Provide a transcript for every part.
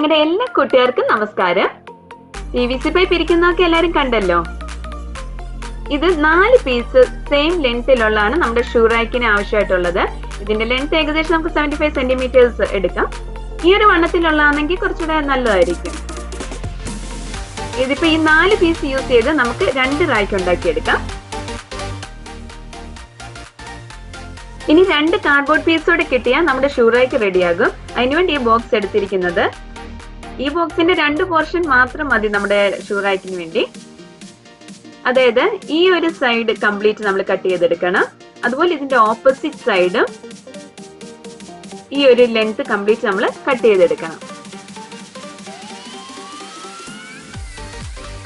ഞങ്ങളുടെ എല്ലാ കൂട്ടുകാർക്കും നമസ്കാരം. PVC പൈപ്പ് ഇരിക്കുന്നതൊക്കെ എല്ലാരും കണ്ടല്ലോ. ഇത് 4 പീസ് സെയിം ലെങ്തിലുള്ളതാണ് നമ്മുടെ ഷൂ റാക്കിന് ആവശ്യമായിട്ടുള്ളത്. ഇതിന്റെ ലെങ്ത് ഏകദേശം നമുക്ക് 75 സെന്റിമീറ്റേഴ്സ് എടുക്കാം. ഈ ഒരു വണ്ണത്തിലുള്ളതാണെങ്കിൽ കുറച്ചുകൂടെ നല്ലതായിരിക്കും. ഇതിപ്പോ ഈ 4 പീസ് യൂസ് ചെയ്ത് നമുക്ക് 2 റാക്ക് ഉണ്ടാക്കിയെടുക്കാം. ഇനി 2 കാർഡ്ബോർഡ് പീസോടെ കിട്ടിയാൽ നമ്മുടെ ഷൂ റാക്ക് റെഡിയാകും. അതിനുവേണ്ടി ഈ ബോക്സ് എടുത്തിരിക്കുന്നത്. ഈ ബോക്സിന്റെ 2 പോർഷൻ മാത്രം മതി നമ്മുടെ ഷൂ റാക്കിന് വേണ്ടി. അതായത് ഈ ഒരു സൈഡ് കംപ്ലീറ്റ് നമ്മൾ കട്ട് ചെയ്തെടുക്കണം. അതുപോലെ ഇതിന്റെ ഓപ്പോസിറ്റ് സൈഡും ഈ ഒരു ലെങ്ത് കംപ്ലീറ്റ് നമ്മൾ കട്ട് ചെയ്തെടുക്കണം.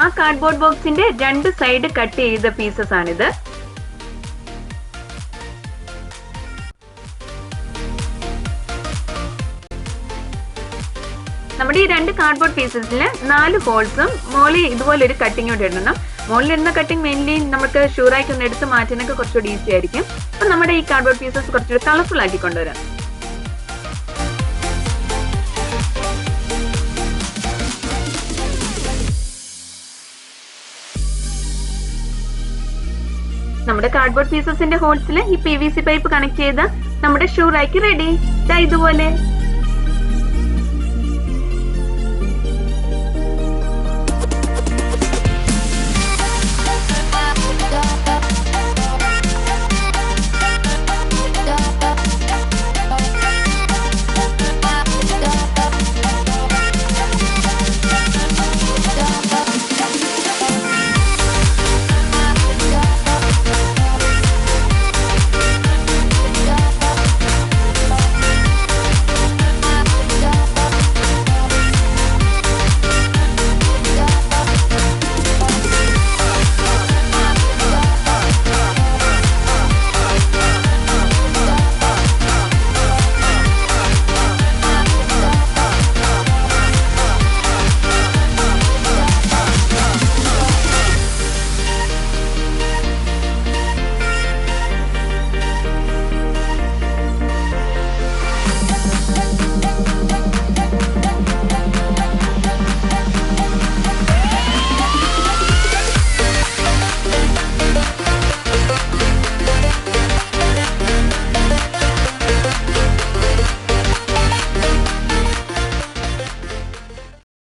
ആ കാർഡ്ബോർഡ് ബോക്സിന്റെ 2 സൈഡ് കട്ട് ചെയ്ത പീസസ് ആണിത്. നമ്മുടെ ഈ 2 കാർഡ്ബോർഡ് പീസസിൽ 4 ഹോൾസും മോളിൽ ഇതുപോലെ ഒരു കട്ടിങ് കൂടെ ഇടണം. മോളിൽ ഇടുന്ന കട്ടിങ് മെയിൻലി നമുക്ക് ഷൂ റാക്ക് ഒന്ന് എടുത്ത് മാറ്റാനൊക്കെ കുറച്ചുകൂടി ഈസി ആയിരിക്കും. അപ്പൊ നമ്മുടെ ഈ കാർഡ്ബോർഡ് പീസസ് കുറച്ചുകൂടി കളർഫുൾ ആക്കി കൊണ്ടുവരാം. നമ്മുടെ കാർഡ്ബോർഡ് പീസസിന്റെ ഹോൾസിൽ ഈ PVC പൈപ്പ് കണക്ട് ചെയ്ത നമ്മുടെ ഷൂ റാക്ക് റെഡി. ഇതുപോലെ